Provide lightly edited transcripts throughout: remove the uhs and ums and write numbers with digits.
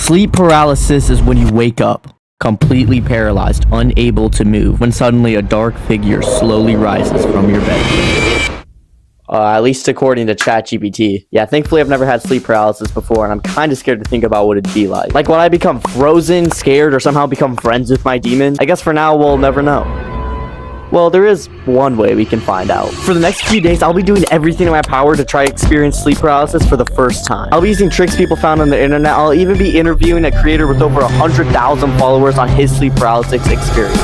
Sleep paralysis is when you wake up completely paralyzed, unable to move, when suddenly a dark figure slowly rises from your bed. At least according to ChatGPT. Yeah, thankfully I've never had sleep paralysis before, and I'm kind of scared to think about what it'd be like. Like, will I become frozen, scared, or somehow become friends with my demon? I guess for now we'll never know. Well, there is one way we can find out. For the next few days, I'll be doing everything in my power to try to experience sleep paralysis for the first time. I'll be using tricks people found on the internet. I'll even be interviewing a creator with over 100,000 followers on his sleep paralysis experience.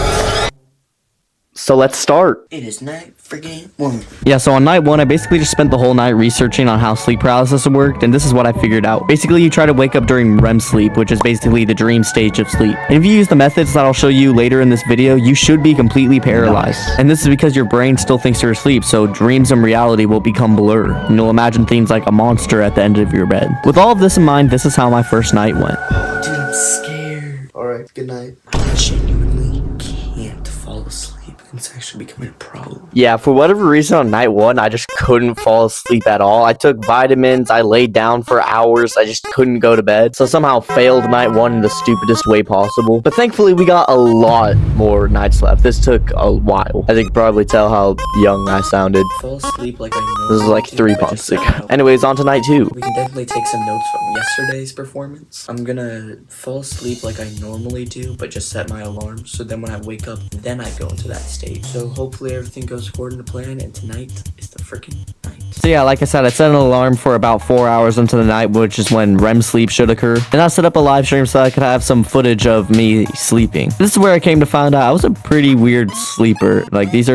So let's start. It is night friggin' one. Yeah, so on night one, I basically just spent the whole night researching on how sleep paralysis worked, and this is what I figured out. Basically, you try to wake up during REM sleep, which is basically the dream stage of sleep. And if you use the methods that I'll show you later in this video, you should be completely paralyzed. Nice. And this is because your brain still thinks you're asleep, so dreams and reality will become blur, and you'll imagine things like a monster at the end of your bed. With all of this in mind, this is how my first night went. Oh, dude, I'm scared. Alright, good night. I genuinely can't fall asleep. It's actually becoming a problem. Yeah, for whatever reason on night one, I just couldn't fall asleep at all. I took vitamins, I laid down for hours, I just couldn't go to bed. So somehow failed night one in the stupidest way possible. But thankfully, we got a lot more nights left. This took a while. As you can probably tell how young I sounded. Fall asleep like I know. This is like 3 months ago. Anyways, on to night two. We can definitely take some notes from yesterday's performance. I'm gonna fall asleep like I normally do, but just set my alarm. So then when I wake up, then I go into that stage. So hopefully everything goes according to plan, and tonight is the freaking night. So yeah, like I said, I set an alarm for about 4 hours into the night, which is when REM sleep should occur. And I set up a live stream so I could have some footage of me sleeping. This is where I came to find out I was a pretty weird sleeper. Like, these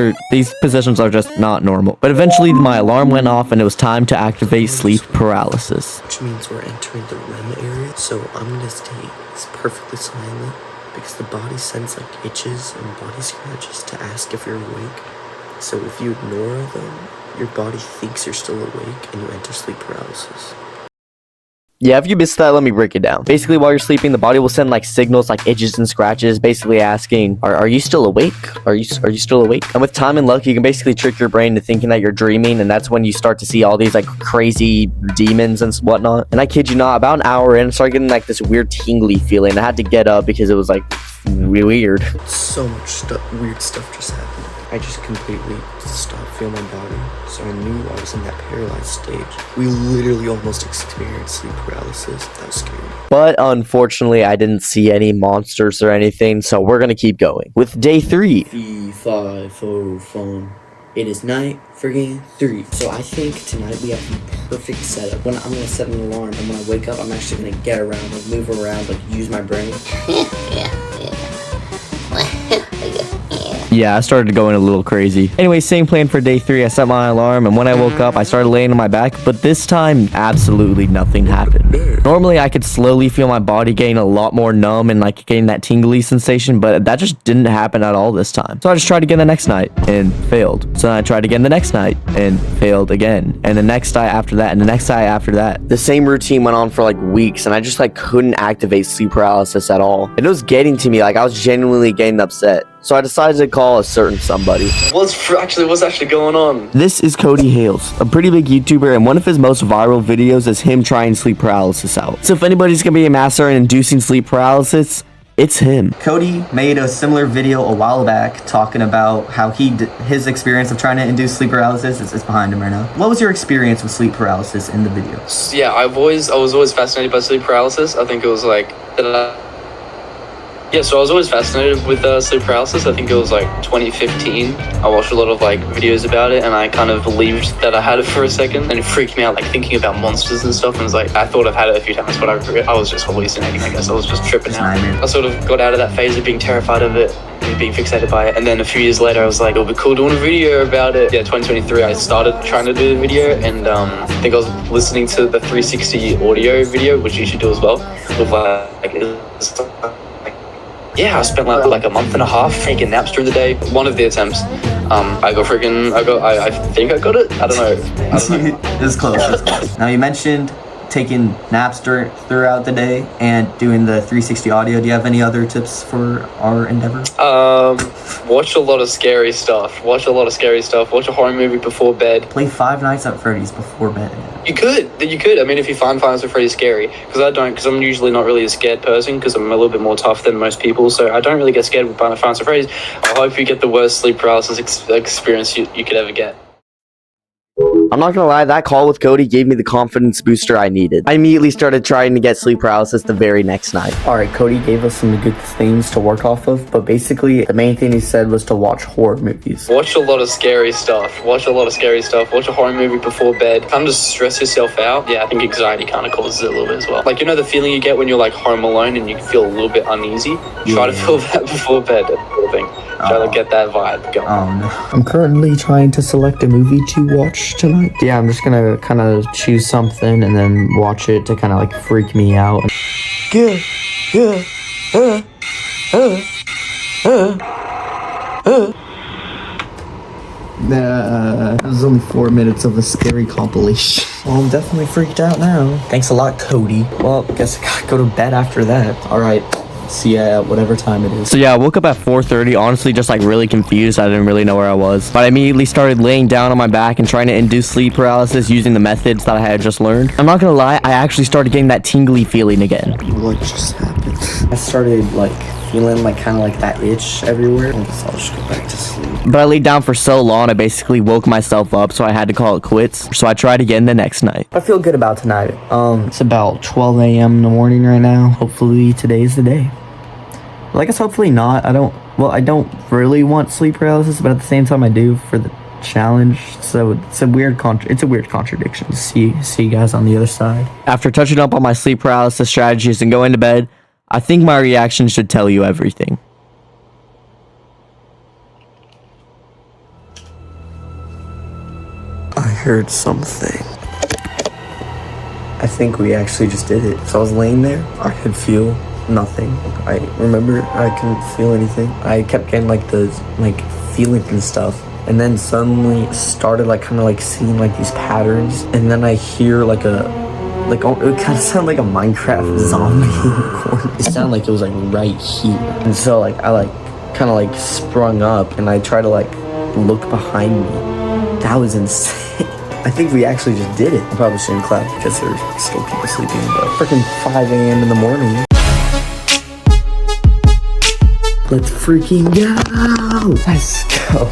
positions are just not normal. But eventually my alarm went off and it was time to activate sleep paralysis. Which means we're entering the REM area, so I'm gonna stay perfectly silent, because the body sends like itches and body scratches to ask if you're awake. So if you ignore them, your body thinks you're still awake and you enter sleep paralysis. Yeah, if you missed that, let me break it down. Basically, while you're sleeping, the body will send like signals like itches and scratches, basically asking, are you still awake? Are you still awake? And with time and luck, you can basically trick your brain into thinking that you're dreaming, and that's when you start to see all these like crazy demons and whatnot. And I kid you not, about an hour in, I started getting like this weird tingly feeling. I had to get up because it was like weird. So much weird stuff just happened. I just completely stopped feeling my body, so I knew I was in that paralyzed stage. We literally almost experienced sleep paralysis. That was scary. But unfortunately, I didn't see any monsters or anything, so we're gonna keep going. With day 3. 5, 4, 5. It is night friggin' 3. So I think tonight we have the perfect setup. When I'm gonna set an alarm, and when I wake up, I'm actually gonna get around, like move around, like use my brain. Yeah, I started going a little crazy. Anyway, same plan for day 3. I set my alarm, and when I woke up, I started laying on my back, but this time, absolutely nothing happened. Normally, I could slowly feel my body getting a lot more numb and like getting that tingly sensation, but that just didn't happen at all this time. So I just tried again the next night and failed. So then I tried again the next night and failed again. And the next night after that, and the next night after that. The same routine went on for like weeks, and I just like couldn't activate sleep paralysis at all. And it was getting to me, like I was genuinely getting upset. So I decided to call a certain somebody. What's actually going on? This is Cody Hales, a pretty big YouTuber, and one of his most viral videos is him trying sleep paralysis out. So if anybody's gonna be a master in inducing sleep paralysis, it's him. Cody made a similar video a while back talking about how his experience of trying to induce sleep paralysis is behind him right now. What was your experience with sleep paralysis in the video? Yeah, I was always fascinated by sleep paralysis. I think it was like so I was always fascinated with sleep paralysis. I think it was like 2015. I watched a lot of like videos about it, and I kind of believed that I had it for a second, and it freaked me out, like thinking about monsters and stuff. And it was like, I thought I've had it a few times, but I was just hallucinating, I guess. I was just tripping out. I sort of got out of that phase of being terrified of it and being fixated by it. And then a few years later, I was like, it'll be cool doing a video about it. Yeah, 2023, I started trying to do the video, and I think I was listening to the 360 audio video, which you should do as well. Yeah, I spent like a month and a half taking naps during the day. One of the attempts, I think I got it. I don't know. It was close. Now you mentioned taking naps throughout the day and doing the 360 audio. Do you have any other tips for our endeavor? Watch a lot of scary stuff. Watch a horror movie before bed. Play Five Nights at Freddy's before bed. You could. I mean, if you find Five Nights at Freddy's scary, because I'm usually not really a scared person, because I'm a little bit more tough than most people, so I don't really get scared with Five Nights at Freddy's. I hope you get the worst sleep paralysis experience you could ever get. I'm not gonna lie, that call with Cody gave me the confidence booster I needed. I immediately started trying to get sleep paralysis the very next night. Alright, Cody gave us some good things to work off of, but basically the main thing he said was to watch horror movies. Watch a lot of scary stuff. Watch a horror movie before bed. Kind of just stress yourself out. Yeah, I think anxiety kind of causes it a little bit as well. Like, you know the feeling you get when you're like home alone and you feel a little bit uneasy? Try to feel that before bed, that sort of thing. Try to get that vibe going. Oh no. I'm currently trying to select a movie to watch tonight. Yeah, I'm just gonna kind of choose something and then watch it to kind of like freak me out. That was only 4 minutes of a scary compilation. Well, I'm definitely freaked out now. Thanks a lot, Cody. Well, guess I gotta go to bed after that. Alright. See ya at whatever time it is. So yeah, I woke up at 4:30, honestly just like really confused. I didn't really know where I was. But I immediately started laying down on my back and trying to induce sleep paralysis using the methods that I had just learned. I'm not gonna lie, I actually started getting that tingly feeling again. What just happened? I started like feeling like kind of like that itch everywhere. I guess I'll just go back to sleep. But I laid down for so long, I basically woke myself up, so I had to call it quits. So I tried again the next night. I feel good about tonight. It's about 12 a.m. in the morning right now. Hopefully today's the day. Well, I guess hopefully not. I don't really want sleep paralysis, but at the same time I do for the challenge. So it's a weird contradiction. See you guys on the other side. After touching up on my sleep paralysis strategies and going to bed, I think my reaction should tell you everything. I heard something. I think we actually just did it. So I was laying there. I could feel nothing. I remember I couldn't feel anything. I kept getting like the feeling and stuff, and then suddenly started like kind of like seeing like these patterns, and then I hear it kind of sounded like a Minecraft zombie in the corner. It sounded like it was like right here, and so like I like kind of like sprung up, and I tried to like look behind me. That was insane. I think we actually just did it. I probably shouldn't clap because there's still people sleeping, but freaking 5 a.m. in the morning. Let's freaking go! Let's go!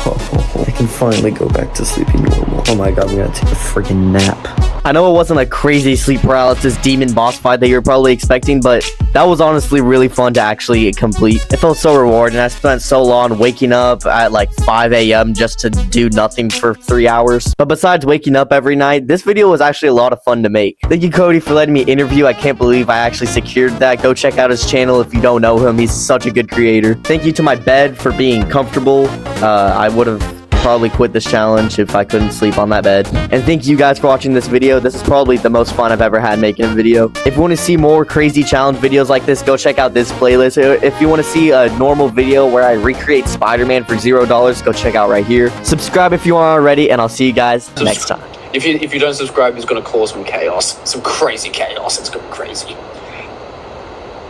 I can finally go back to sleeping normal. Oh my god, I'm gonna take a freaking nap. I know it wasn't a crazy sleep paralysis demon boss fight that you're probably expecting, but that was honestly really fun to actually complete. It felt so rewarding. I spent so long waking up at like 5 a.m. just to do nothing for 3 hours. But besides waking up every night, this video was actually a lot of fun to make. Thank you, Cody, for letting me interview. I can't believe I actually secured that. Go check out his channel if you don't know him. He's such a good creator. Thank you to my bed for being comfortable. I would have probably quit this challenge if I couldn't sleep on that bed. And thank you guys for watching this video. This is probably the most fun I've ever had making a video. If you want to see more crazy challenge videos like this, go check out this playlist. If you want to see a normal video where I recreate Spider-Man for $0, go check out right here. Subscribe if you aren't already, and I'll see you guys next time. If you don't subscribe, it's going to cause some chaos. Some crazy chaos. It's going to be crazy.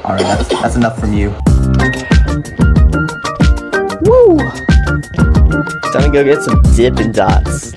Alright, that's enough from you. Woo! Time to go get some Dippin' Dots.